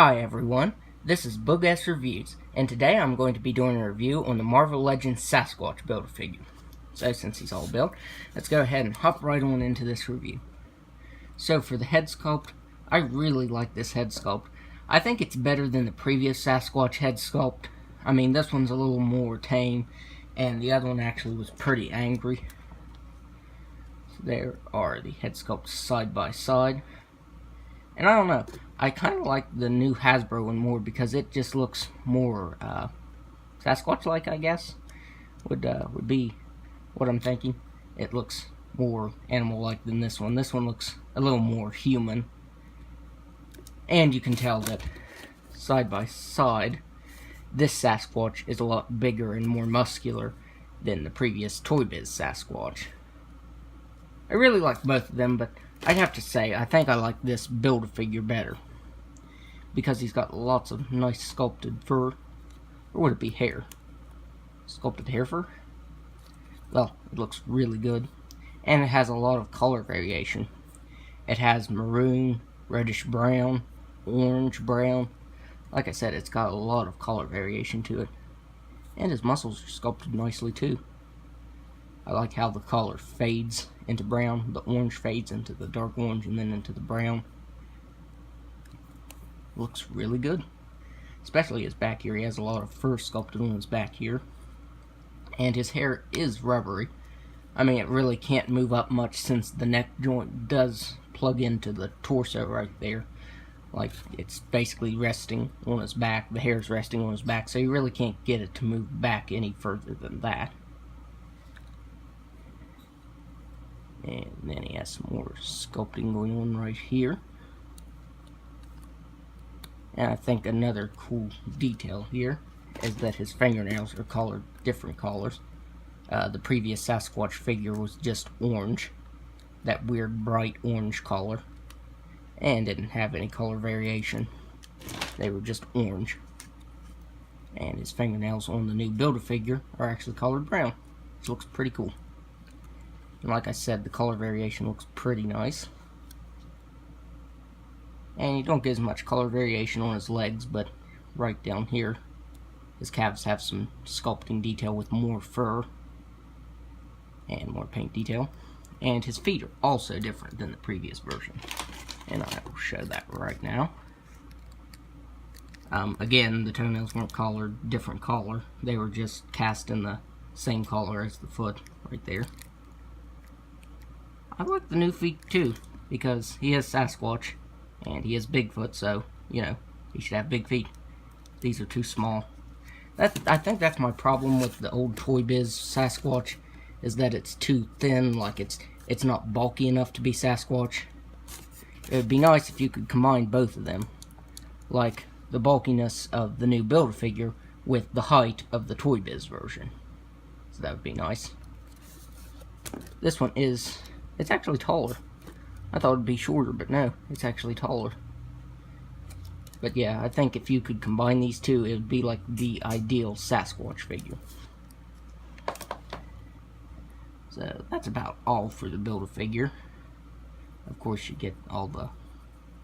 Hi everyone, this is Boog-S Reviews, and today I'm going to be doing a review on the Marvel Legends Sasquatch Build-A-Figure. So since he's all built, let's go ahead and hop right on into this review. So for the head sculpt, I really like this head sculpt. I think it's better than the previous Sasquatch head sculpt. I mean, this one's a little more tame, and the other one actually was pretty angry. So there are the head sculpts side by side. And I don't know, I kind of like the new Hasbro one more because it just looks more Sasquatch-like, I guess, would be what I'm thinking. It looks more animal-like than this one. This one looks a little more human. And you can tell that side by side, this Sasquatch is a lot bigger and more muscular than the previous Toy Biz Sasquatch. I really like both of them, but I'd have to say, I think I like this Build-A-Figure better. Because he's got lots of nice sculpted fur. Or would it be hair? Sculpted hair fur? Well, it looks really good. And it has a lot of color variation. It has maroon, reddish brown, orange brown. Like I said, it's got a lot of color variation to it. And his muscles are sculpted nicely too. I like how the color fades into brown, the orange fades into the dark orange, and then into the brown. Looks really good. Especially his back here. He has a lot of fur sculpted on his back here. And his hair is rubbery. I mean, it really can't move up much since the neck joint does plug into the torso right there. Like, it's basically resting on his back. The hair's resting on his back, so you really can't get it to move back any further than that. And then he has some more sculpting going on right here. And I think another cool detail here is that his fingernails are colored different colors. The previous Sasquatch figure was just orange. That weird bright orange color. And didn't have any color variation. They were just orange. And his fingernails on the new Build-A-Figure are actually colored brown. Which looks pretty cool. And like I said, the color variation looks pretty nice. And you don't get as much color variation on his legs, but right down here, his calves have some sculpting detail with more fur and more paint detail. And his feet are also different than the previous version. And I will show that right now. Again, the toenails weren't colored different color. They were just cast in the same color as the foot right there. I like the new feet too, because he is Sasquatch, and he is Bigfoot, so, you know, he should have big feet. These are too small. I think that's my problem with the old Toy Biz Sasquatch, is that it's too thin, like it's not bulky enough to be Sasquatch. It would be nice if you could combine both of them, like the bulkiness of the new Build-A-Figure with the height of the Toy Biz version. So that would be nice. This one is... it's actually taller. I thought it'd be shorter, but no, it's actually taller. But yeah, I think if you could combine these two, it would be like the ideal Sasquatch figure. So that's about all for the Build-A-Figure. Of course, you get all the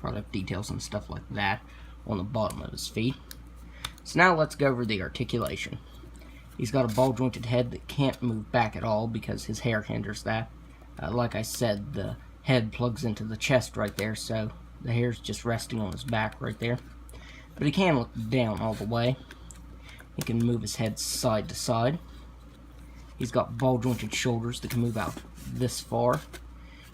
product details and stuff like that on the bottom of his feet. So now let's go over the articulation. He's got a ball-jointed head that can't move back at all because his hair hinders that. Like I said, the head plugs into the chest right there, so the hair's just resting on his back right there. But he can look down all the way. He can move his head side to side. He's got ball-jointed shoulders that can move out this far.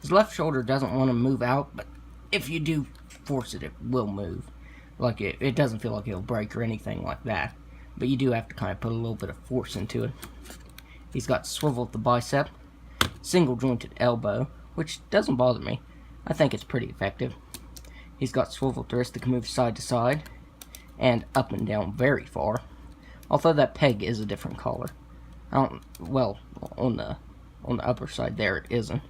His left shoulder doesn't want to move out, but if you do force it, it will move. Like, it doesn't feel like it'll break or anything like that. But you do have to kind of put a little bit of force into it. He's got swivel at the bicep. Single jointed elbow, which doesn't bother me. I think it's pretty effective. He's got swivel wrist that can move side to side and up and down very far. Although that peg is a different color. Well, on the upper side there it isn't.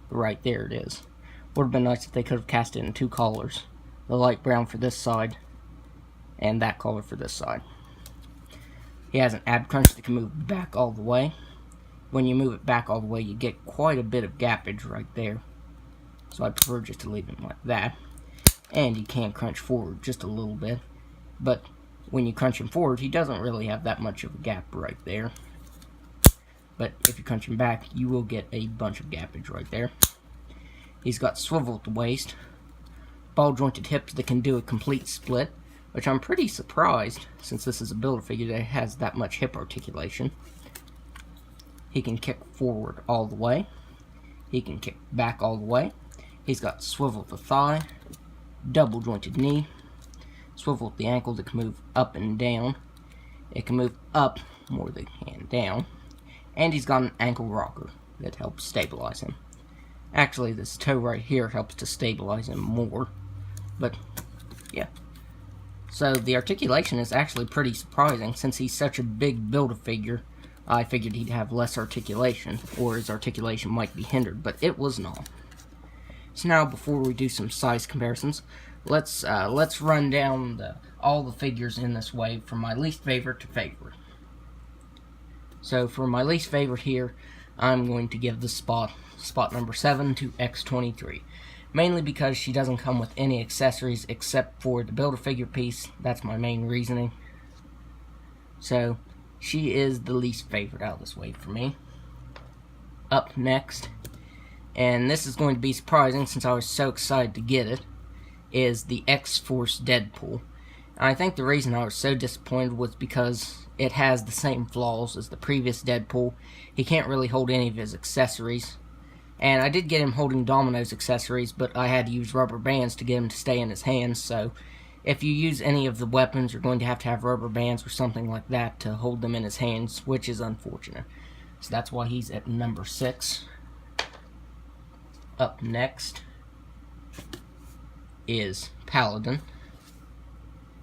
But right there it is. Would have been nice if they could have cast it in two colors. The light brown for this side and that color for this side. He has an ab crunch that can move back all the way. When you move it back all the way, you get quite a bit of gappage right there. So I prefer just to leave it like that. and you can crunch forward just a little bit. But when you crunch him forward, he doesn't really have that much of a gap right there. But if you crunch him back, you will get a bunch of gappage right there. He's got swivel at the waist, ball jointed hips that can do a complete split, which I'm pretty surprised, since this is a Build-A-Figure that has that much hip articulation. He can kick forward all the way. He can kick back all the way. He's got swivel at the thigh, double jointed knee, swivel at the ankle that can move up and down. It can move up more than it can down. And he's got an ankle rocker that helps stabilize him. Actually, this toe right here helps to stabilize him more. But, yeah. So, the articulation is actually pretty surprising. Since he's such a big Build-A-Figure, I figured he'd have less articulation, or his articulation might be hindered, but it was not. So now, before we do some size comparisons, let's run down all the figures in this wave from my least favorite to favorite. So for my least favorite here, I'm going to give the spot number 7 to X-23. Mainly because she doesn't come with any accessories except for the Build-A-Figure piece. That's my main reasoning. So, she is the least favorite out of this wave for me. Up next, and this is going to be surprising since I was so excited to get it, is the X-Force Deadpool. And I think the reason I was so disappointed was because it has the same flaws as the previous Deadpool. He can't really hold any of his accessories. And I did get him holding Domino's accessories, but I had to use rubber bands to get him to stay in his hands. So if you use any of the weapons, you're going to have rubber bands or something like that to hold them in his hands, which is unfortunate. So that's why he's at number 6. Up next is Paladin.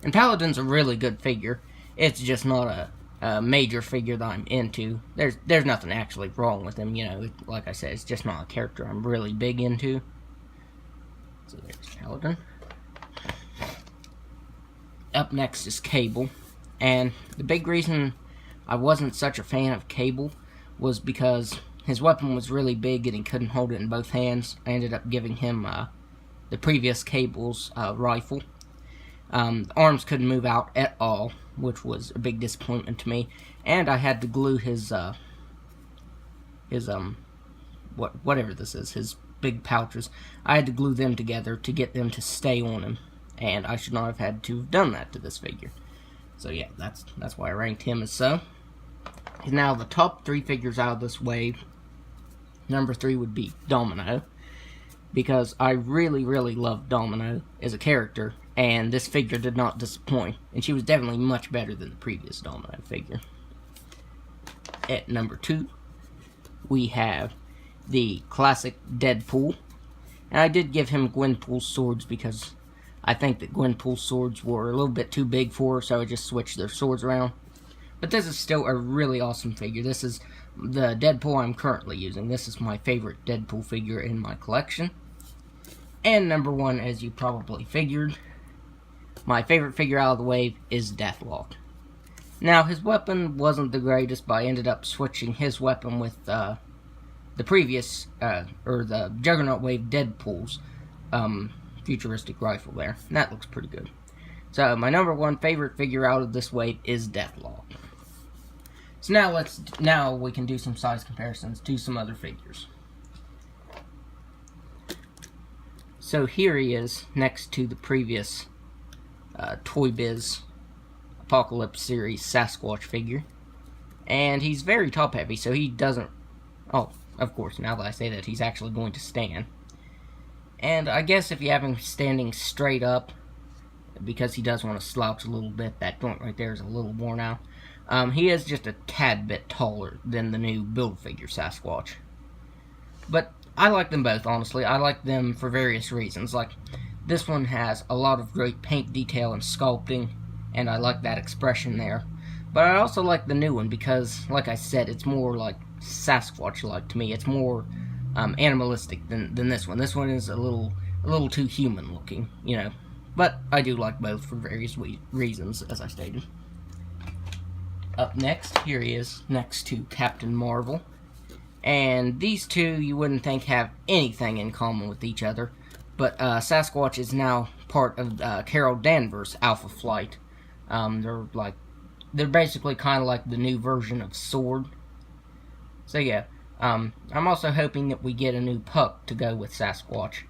And Paladin's a really good figure. It's just not a major figure that I'm into. There's nothing actually wrong with him, you know. Like I said, it's just not a character I'm really big into. So there's Paladin. Up next is Cable. And the big reason I wasn't such a fan of Cable was because his weapon was really big and he couldn't hold it in both hands. I ended up giving him the previous Cable's rifle. The arms couldn't move out at all, which was a big disappointment to me. And I had to glue his whatever this is, his big pouches. I had to glue them together to get them to stay on him. And I should not have had to have done that to this figure. So yeah, that's why I ranked him as so. And now the top 3 figures out of this wave. Number 3 would be Domino. Because I really, really love Domino as a character. And this figure did not disappoint. And she was definitely much better than the previous Domino figure. At number 2, we have the classic Deadpool. And I did give him Gwenpool's swords because I think that Gwenpool's swords were a little bit too big for her, so I just switched their swords around. But this is still a really awesome figure. This is the Deadpool I'm currently using. This is my favorite Deadpool figure in my collection. And number 1, as you probably figured, my favorite figure out of the wave is Deathlock. Now, his weapon wasn't the greatest, but I ended up switching his weapon with the previous, or the Juggernaut Wave Deadpool's futuristic rifle there. And that looks pretty good. So, my number 1 favorite figure out of this wave is Deathlock. So now we can do some size comparisons to some other figures. So here he is next to the previous Toy Biz Apocalypse series Sasquatch figure. And he's very top heavy, so he doesn't... Oh, of course, now that I say that, he's actually going to stand. And I guess if you have him standing straight up, because he does want to slouch a little bit, that joint right there is a little worn out. He is just a tad bit taller than the new Build-A-Figure Sasquatch. But I like them both, honestly. I like them for various reasons. Like, this one has a lot of great paint detail and sculpting, and I like that expression there. But I also like the new one because, like I said, it's more like Sasquatch-like to me. It's more animalistic than this one. This one is a little too human-looking, you know. But I do like both for various reasons, as I stated. Up next, here he is, next to Captain Marvel. And these two you wouldn't think have anything in common with each other. But Sasquatch is now part of Carol Danvers' Alpha Flight. They're basically kind of like the new version of Sword. So yeah, I'm also hoping that we get a new Puck to go with Sasquatch.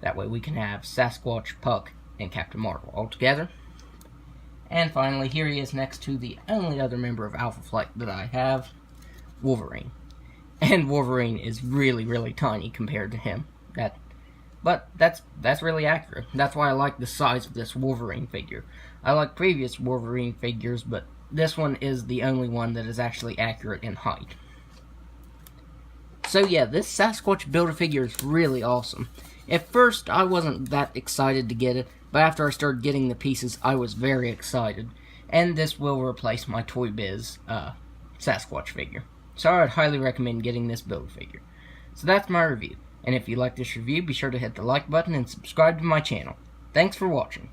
That way we can have Sasquatch, Puck, and Captain Marvel all together. And finally, here he is next to the only other member of Alpha Flight that I have, Wolverine. And Wolverine is really, really tiny compared to him. But that's really accurate. That's why I like the size of this Wolverine figure. I like previous Wolverine figures, but this one is the only one that is actually accurate in height. So yeah, this Sasquatch Build-A-Figure is really awesome. At first, I wasn't that excited to get it, but after I started getting the pieces, I was very excited. And this will replace my Toy Biz Sasquatch figure. So I would highly recommend getting this Build-A-Figure. So that's my review. And if you like this review, be sure to hit the like button and subscribe to my channel. Thanks for watching.